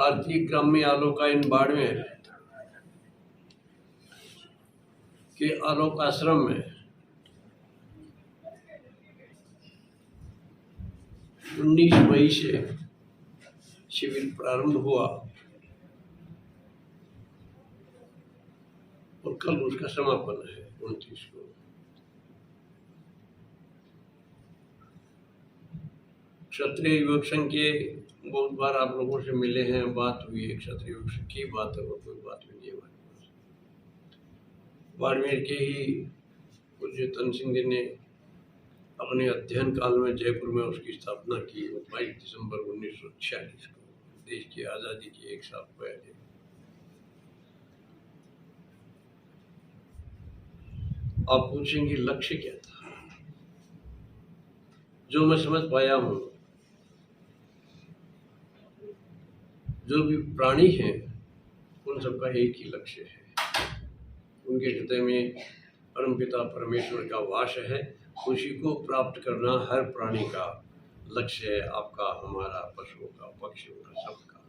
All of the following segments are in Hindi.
भारतीय ग्राम्य आलोकायन बाड़मेर के आलोक आश्रम में 19 मई से शिविर प्रारंभ हुआ और कल उसका समापन है 29 को। क्षत्रिय युवक संघ के बहुत बार आप लोगों से मिले हैं, बात हुई है, क्षत्रिय युवक संघ की बात है और कोई बात नहीं है हमारे पास। बाड़मेर के ही पूज्य तन सिंह जी ने अपने अध्ययन काल में जयपुर में उसकी स्थापना की 22 दिसंबर 1946 को, देश की आज़ादी के 1 साल पहले। आप पूछेंगे लक्ष्य क्या था? जो मैं समझ पाया हूँ, जो भी प्राणी हैं उन सबका एक ही लक्ष्य है। उनके हृदय में परमपिता परमेश्वर का वास है, उसी को प्राप्त करना हर प्राणी का लक्ष्य है। आपका, हमारा, पशुओं का, पक्षियों का, सबका।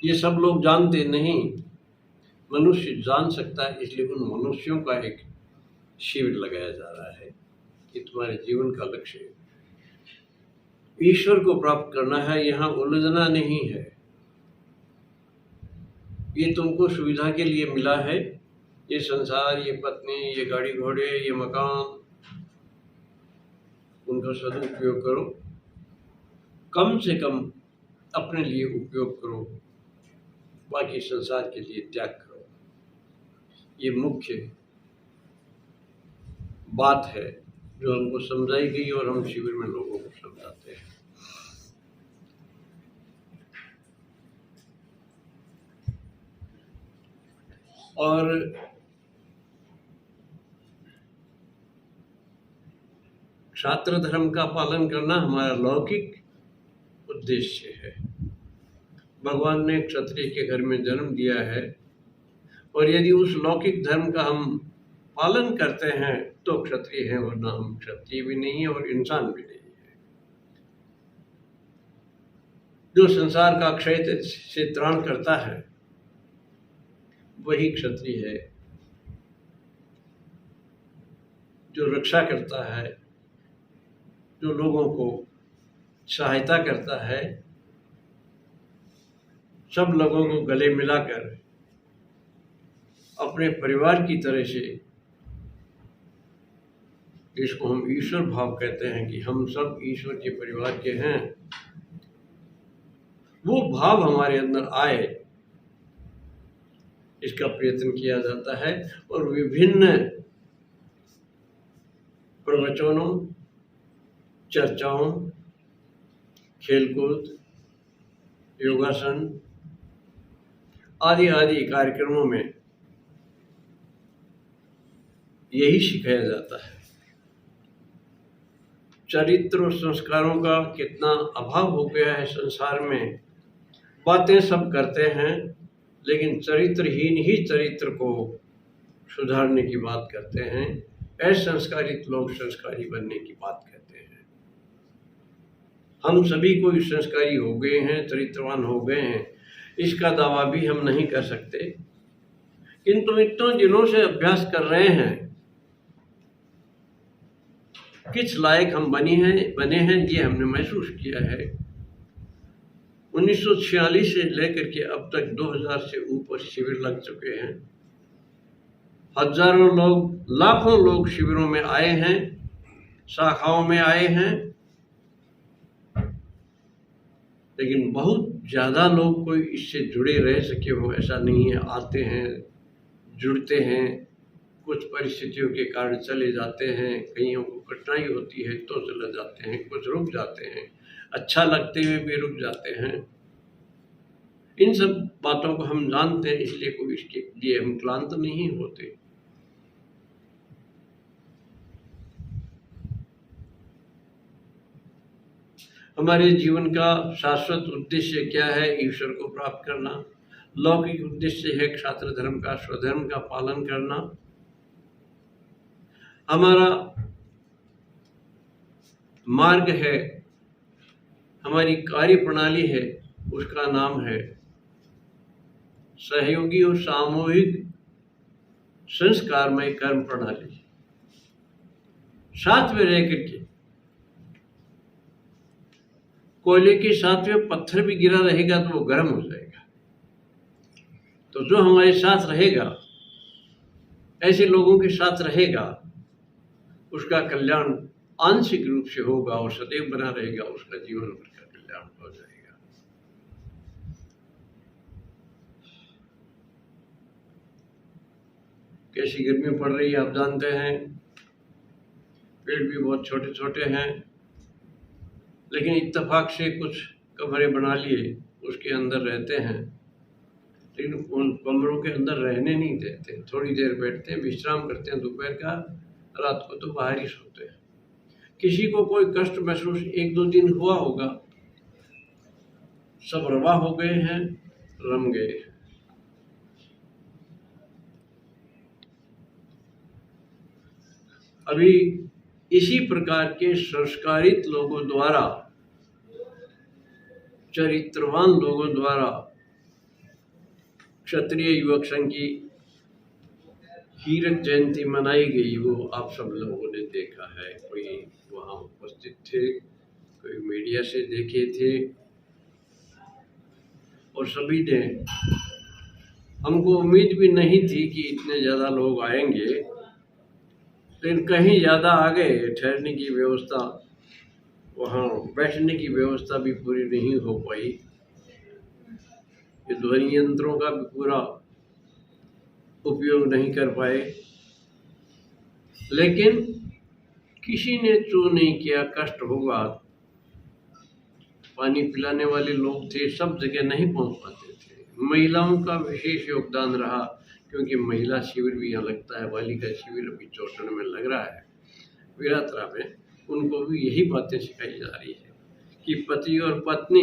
ये सब लोग जानते नहीं, मनुष्य जान सकता है, इसलिए उन मनुष्यों का एक शिविर लगाया जा रहा है कि तुम्हारे जीवन का लक्ष्य ईश्वर को प्राप्त करना है। यहाँ उलझना नहीं है। ये तुमको सुविधा के लिए मिला है, ये संसार, ये पत्नी, ये गाड़ी घोड़े, ये मकान, उनका सदुपयोग करो। कम से कम अपने लिए उपयोग करो, बाकी संसार के लिए त्याग करो। ये मुख्य बात है जो हमको समझाई गई और हम शिविर में लोगों को समझाते हैं। और क्षात्र धर्म का पालन करना हमारा लौकिक उद्देश्य है। भगवान ने क्षत्रिय के घर में जन्म दिया है और यदि उस लौकिक धर्म का हम पालन करते हैं तो क्षत्रिय हैं, वरना हम क्षत्रिय भी नहीं है और इंसान भी नहीं है। जो संसार का क्षय से त्राण करता है वही क्षत्रिय है। जो रक्षा करता है, जो लोगों को सहायता करता है, सब लोगों को गले मिलाकर अपने परिवार की तरह से, इसको हम ईश्वर भाव कहते हैं कि हम सब ईश्वर के परिवार के हैं, वो भाव हमारे अंदर आए, इसका प्रयत्न किया जाता है। और विभिन्न प्रवचनों, चर्चाओं, खेलकूद, योगासन आदि आदि कार्यक्रमों में यही सिखाया जाता है। चरित्र और संस्कारों का कितना अभाव हो गया है संसार में। बातें सब करते हैं लेकिन चरित्रहीन ही चरित्र को सुधारने की बात करते हैं। असंस्कारित लोग संस्कारी बनने की बात करते हैं। हम सभी कोई संस्कारी हो गए हैं, चरित्रवान हो गए हैं, इसका दावा भी हम नहीं कर सकते, किंतु इतने दिनों से अभ्यास कर रहे हैं, किस लायक हम बने हैं ये हमने महसूस किया है। 1946 से लेकर के अब तक 2000 से ऊपर शिविर लग चुके हैं। हजारों लोग, लाखों लोग शिविरों में आए हैं, शाखाओं में आए हैं, लेकिन बहुत ज़्यादा लोग कोई इससे जुड़े रह सके हो ऐसा नहीं है। आते हैं, जुड़ते हैं, कुछ परिस्थितियों के कारण चले जाते हैं, कईयों को कठिनाई होती है तो चले जाते हैं, कुछ रुक जाते हैं, अच्छा लगते हुए भी रुक जाते हैं। इन सब बातों को हम जानते हैं, इसलिए कोई इसके लिए हम क्लांत नहीं होते। हमारे जीवन का शाश्वत उद्देश्य क्या है? ईश्वर को प्राप्त करना। लौकिक उद्देश्य है क्षात्र धर्म का, स्वधर्म का पालन करना। हमारा मार्ग है, हमारी कार्य प्रणाली है उसका नाम है सहयोगी और सामूहिक संस्कारमय कर्म प्रणाली। साथ में रह करके कोयले के साथ में पत्थर भी गिरा रहेगा तो वो गर्म हो जाएगा। तो जो हमारे साथ रहेगा, ऐसे लोगों के साथ रहेगा, उसका कल्याण आंशिक रूप से होगा और सदैव बना रहेगा, उसका जीवन भर का कल्याण हो जाएगा। कैसी गर्मी पड़ रही है आप जानते हैं, पेड़ भी बहुत छोटे छोटे हैं, लेकिन इत्तेफाक से कुछ कमरे बना लिए, उसके अंदर रहते हैं, लेकिन उन कमरों के अंदर रहने नहीं देते। थोड़ी देर बैठते हैं, विश्राम करते हैं दोपहर का, रात को तो बाहर ही सोते हैं। किसी को कोई कष्ट महसूस 1-2 दिन हुआ होगा, सब रवा हो गए हैं, रम गए हैं। अभी इसी प्रकार के संस्कारित लोगों द्वारा, चरित्रवान लोगों द्वारा क्षत्रिय युवक संघ की हीरक जयंती मनाई गई। वो आप सब लोगों ने देखा है, कोई वहाँ उपस्थित थे, कोई मीडिया से देखे थे, और सभी ने, हमको उम्मीद भी नहीं थी कि इतने ज़्यादा लोग आएंगे, लेकिन कहीं ज़्यादा आ गए। ठहरने की व्यवस्था, वहाँ बैठने की व्यवस्था भी पूरी नहीं हो पाई, ये ध्वनि यंत्रों का भी पूरा उपयोग नहीं कर पाए, लेकिन किसी ने चू नहीं किया। कष्ट होगा, पानी पिलाने वाले लोग थे, सब जगह नहीं पहुंच पाते थे। महिलाओं का विशेष योगदान रहा, क्योंकि महिला शिविर भी यहाँ लगता है, बालिका शिविर अभी चौटन में लग रहा है, विरात्रा में। उनको भी यही बातें सिखाई जा रही है कि पति और पत्नी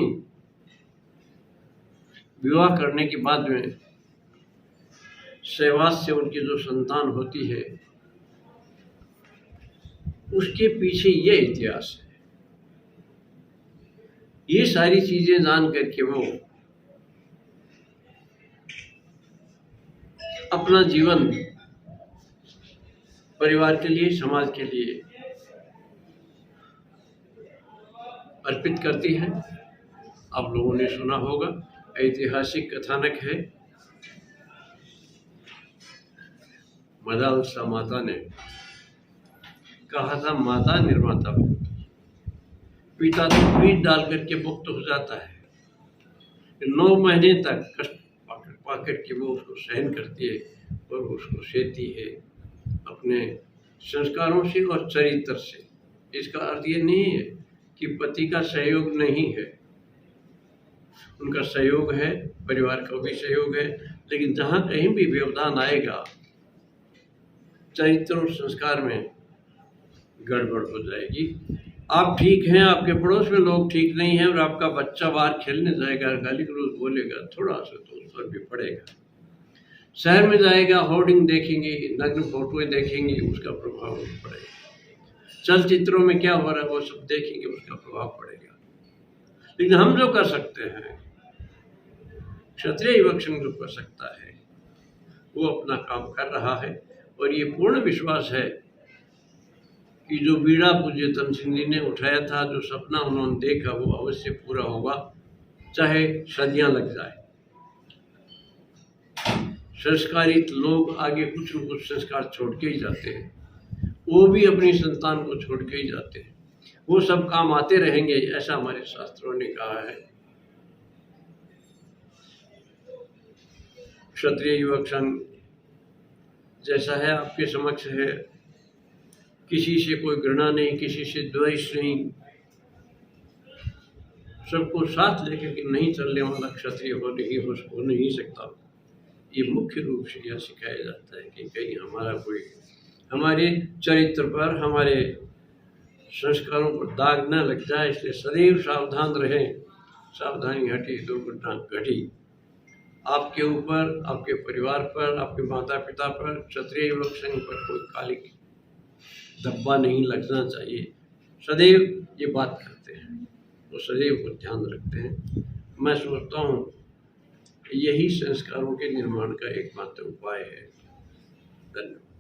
विवाह करने के बाद में सहवास से उनकी जो संतान होती है, उसके पीछे ये इतिहास है। ये सारी चीजें जान करके वो अपना जीवन परिवार के लिए, समाज के लिए अर्पित करती है। आप लोगों ने सुना होगा, ऐतिहासिक कथानक है, मदालसा माता ने कहा था, माता निर्माता भक्ति। पिता तो बीज डाल करके मुक्त हो जाता है, 9 महीने तक कष्ट पाकर के वो उसको सहन करती है और उसको सहती है अपने संस्कारों से और चरित्र से। इसका अर्थ ये नहीं है कि पति का सहयोग नहीं है, उनका सहयोग है, परिवार का भी सहयोग है, लेकिन जहाँ कहीं भी व्यवधान आएगा, चरित्र और संस्कार में गड़बड़ हो जाएगी। आप ठीक हैं, आपके पड़ोस में लोग ठीक नहीं हैं, और आपका बच्चा बाहर खेलने जाएगा, गाली गलौज बोलेगा, थोड़ा सा तो उस पर भी पड़ेगा। शहर में जाएगा, होर्डिंग देखेंगे, नग्न फोटोएं देखेंगे, उसका प्रभाव पड़ेगा। चलचित्रों में क्या हो रहा है वो सब देखेंगे, उसका प्रभाव पड़ेगा। लेकिन हम जो कर सकते हैं, क्षत्रिय युवक संघ जो कर सकता है, वो अपना काम कर रहा है, और ये पूर्ण विश्वास है कि जो बीड़ा पूज्य तन सिंह जी ने उठाया था, जो सपना उन्होंने देखा, वो अवश्य पूरा होगा, चाहे सदियां लग जाए। संस्कारित लोग आगे कुछ न कुछ संस्कार छोड़ के ही जाते हैं, वो भी अपनी संतान को छोड़ के ही जाते हैं, वो सब काम आते रहेंगे, ऐसा हमारे शास्त्रों ने कहा है। क्षत्रिय युवक संघ जैसा है आपके समक्ष है, किसी से कोई घृणा नहीं, किसी से द्वेष नहीं, सबको साथ लेकर के नहीं चलने वाला क्षत्रिय हो नहीं सकता। ये मुख्य रूप से यह सिखाया जाता है कि कहीं हमारा कोई हमारे चरित्र पर, हमारे संस्कारों पर दाग न लग जाए, इसलिए सदैव सावधान रहें। सावधानी हटी दुर्घटना घटी। आपके ऊपर, आपके परिवार पर, आपके माता पिता पर, क्षत्रिय युवक संघ पर कोई कालिक धब्बा नहीं लगना चाहिए। सदैव ये बात करते हैं, वो सदैव को ध्यान रखते हैं। मैं सोचता हूँ यही संस्कारों के निर्माण का एकमात्र उपाय है। धन्यवाद।